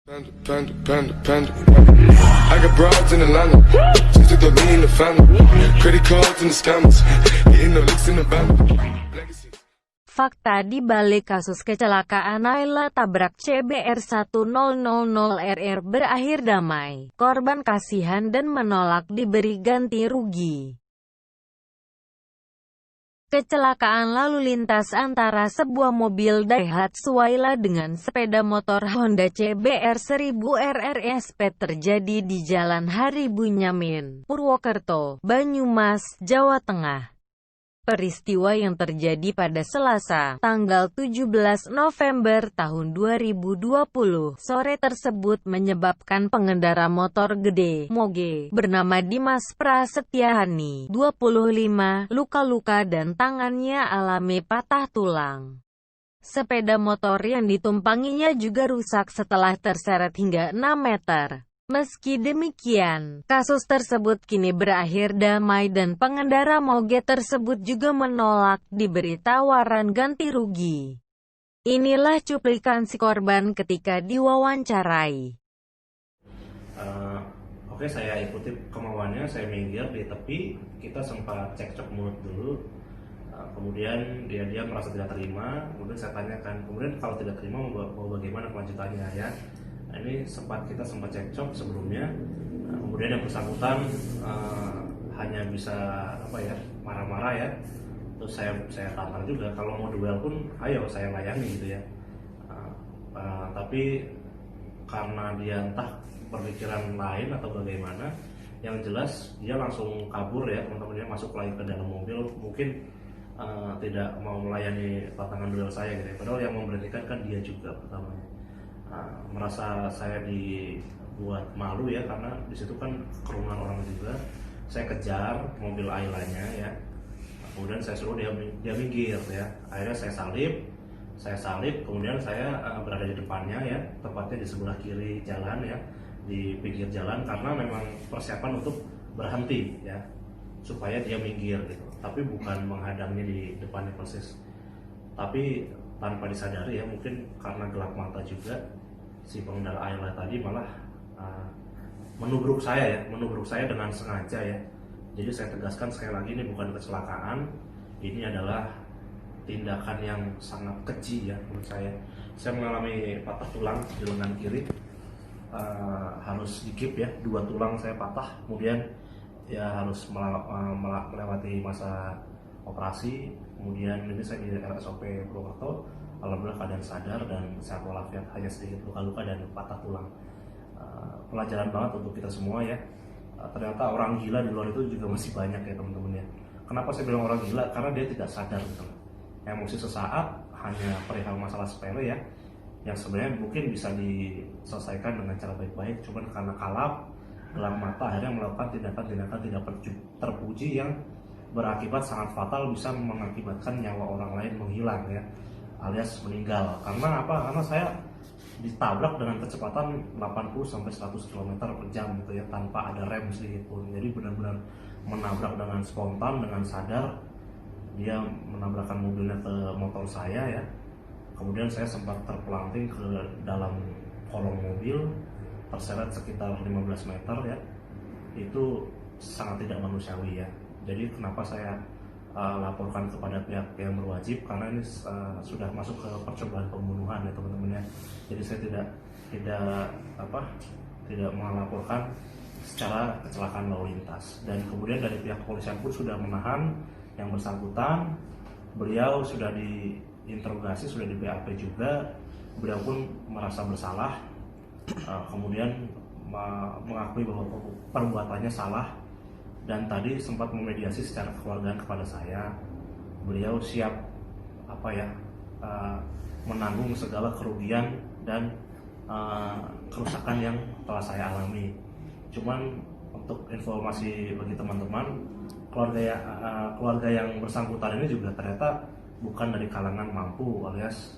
Panda. I got broads in Atlanta, just to throw me in the family. Credit cards and the scammers, getting no licks in the van. Fakta di balik kasus kecelakaan Ayla tabrak CBR 1000RR berakhir damai. Korban kasihan dan menolak diberi ganti rugi. Kecelakaan lalu lintas antara sebuah mobil Daihatsu Ayla dengan sepeda motor Honda CBR 1000RR SP terjadi di Jalan Hari Bunyamin, Purwokerto, Banyumas, Jawa Tengah. Peristiwa yang terjadi pada Selasa, tanggal 17 November tahun 2020, sore tersebut menyebabkan pengendara motor gede, Moge, bernama Dimas Prasetyahani, 25, luka-luka dan tangannya alami patah tulang. Sepeda motor yang ditumpanginya juga rusak setelah terseret hingga 6 meter. Meski demikian, kasus tersebut kini berakhir damai dan pengendara Moge tersebut juga menolak diberi tawaran ganti rugi. Inilah cuplikan si korban ketika diwawancarai. Oke, saya ikuti kemauannya, saya minggir di tepi, kita sempat cekcok mulut dulu. Kemudian dia merasa tidak terima, kemudian saya tanyakan, kemudian kalau tidak terima mau bagaimana kelanjutannya ya. Ini kita sempat cekcok sebelumnya, kemudian yang bersangkutan hanya bisa marah-marah ya. Terus saya tampar juga, kalau mau duel pun ayo saya layani gitu ya. Tapi karena dia entah berpikiran lain atau bagaimana, yang jelas dia langsung kabur ya teman-teman, dia masuk lagi ke dalam mobil, mungkin tidak mau melayani tantangan duel saya gitu ya. Padahal yang memberhentikan kan dia juga pertamanya. Merasa saya dibuat malu ya, karena disitu kan kerumunan orang juga. Saya kejar mobil Aylanya ya, kemudian saya suruh dia minggir ya. Akhirnya saya salip, kemudian saya berada di depannya ya, tepatnya di sebelah kiri jalan ya, di pinggir jalan, karena memang persiapan untuk berhenti ya, supaya dia minggir gitu. Tapi bukan menghadangnya di depannya persis, tapi tanpa disadari ya, mungkin karena gelap mata juga, si pengendara Ayla tadi malah menubruk saya dengan sengaja ya. Jadi saya tegaskan sekali lagi, ini bukan kecelakaan, ini adalah tindakan yang sangat keji ya menurut saya. Saya mengalami patah tulang di lengan kiri, harus dikip ya, 2 tulang saya patah, kemudian ya harus melewati masa operasi. Kemudian ini saya di RSOP Purwokerto, alhamdulillah keadaan sadar dan sehat walafiat, hanya sedikit luka-luka dan patah tulang. Pelajaran banget untuk kita semua ya. Ternyata orang gila di luar itu juga masih banyak ya teman-teman ya. Kenapa saya bilang orang gila? Karena dia tidak sadar gitu. Emosi sesaat hanya perihal masalah sepele ya, yang sebenarnya mungkin bisa diselesaikan dengan cara baik-baik, cuman karena gelap mata akhirnya melakukan tindakan-tindakan tidak terpuji yang berakibat sangat fatal, bisa mengakibatkan nyawa orang lain menghilang ya, alias meninggal. Karena apa? Karena saya ditabrak dengan kecepatan 80-100 km per jam gitu ya, tanpa ada rem sedikit pun. Jadi benar-benar menabrak dengan spontan, dengan sadar. Dia menabrakkan mobilnya ke motor saya ya. Kemudian saya sempat terpelanting ke dalam kolong mobil, terseret sekitar 15 meter ya. Itu sangat tidak manusiawi ya. Jadi kenapa saya laporkan kepada pihak yang berwajib, karena ini sudah masuk ke percobaan pembunuhan ya teman-teman ya. Jadi saya tidak melaporkan secara kecelakaan lalu lintas. Dan kemudian dari pihak kepolisian pun sudah menahan yang bersangkutan. Beliau sudah diinterogasi, sudah di BAP juga. Beliau pun merasa bersalah, kemudian mengakui bahwa perbuatannya salah. Dan tadi sempat memediasi secara kekeluargaan kepada saya. Beliau siap menanggung segala kerugian dan kerusakan yang telah saya alami. Cuman untuk informasi bagi teman-teman, keluarga yang bersangkutan ini juga ternyata bukan dari kalangan mampu alias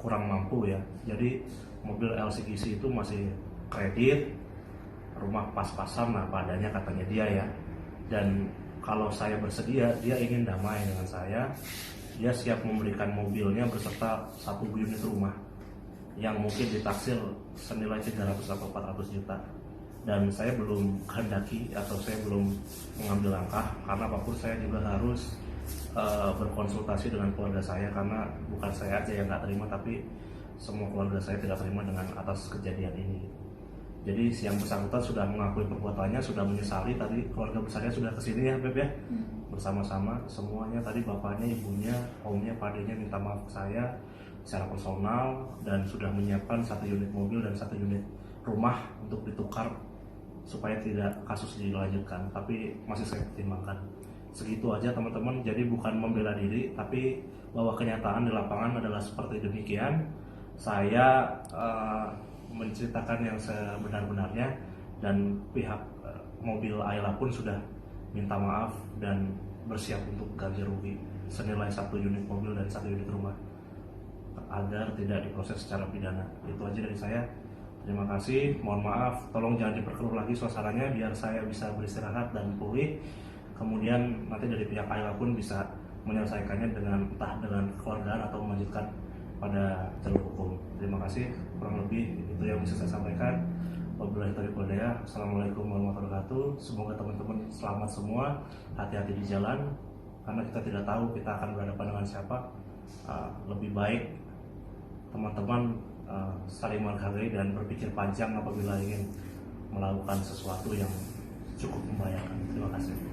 kurang mampu ya. Jadi mobil LCGC itu masih kredit, rumah pas-pasan lah padanya katanya dia ya. Dan kalau saya bersedia, dia ingin damai dengan saya, dia siap memberikan mobilnya beserta 1 unit rumah yang mungkin ditaksir senilai 300 atau 400 juta. Dan saya belum kehendaki atau saya belum mengambil langkah, karena apapun saya juga harus berkonsultasi dengan keluarga saya, karena bukan saya aja yang nggak terima, tapi semua keluarga saya tidak terima dengan atas kejadian ini. Jadi si yang bersangkutan sudah mengakui perbuatannya, sudah menyesali. Tadi keluarga besarnya sudah kesini ya Beb ya, bersama-sama semuanya. Tadi bapaknya, ibunya, omnya, padenya minta maaf ke saya secara personal, dan sudah menyiapkan 1 unit mobil dan 1 unit rumah untuk ditukar supaya tidak kasus dilanjutkan. Tapi masih saya pertimbangkan. Segitu aja teman-teman. Jadi bukan membela diri, tapi bahwa kenyataan di lapangan adalah seperti demikian. Saya menceritakan yang sebenar-benarnya, dan pihak mobil Ayla pun sudah minta maaf dan bersiap untuk ganti rugi senilai 1 unit mobil dan 1 unit rumah agar tidak diproses secara pidana. Itu aja dari saya. Terima kasih, mohon maaf, tolong jangan diperkeruh lagi suasananya biar saya bisa beristirahat dan pulih. Kemudian nanti dari pihak Ayla pun bisa menyelesaikannya dengan entah dengan keluargaan atau melanjutkan pada jalur hukum. Terima kasih, kurang lebih itu yang bisa saya sampaikan. Wabillahi taufiq wal hidayah. Assalamualaikum warahmatullahi wabarakatuh. Semoga teman-teman selamat semua, hati-hati di jalan, karena kita tidak tahu kita akan berhadapan dengan siapa. Lebih baik teman-teman saling menghargai dan berpikir panjang apabila ingin melakukan sesuatu yang cukup membahayakan. Terima kasih.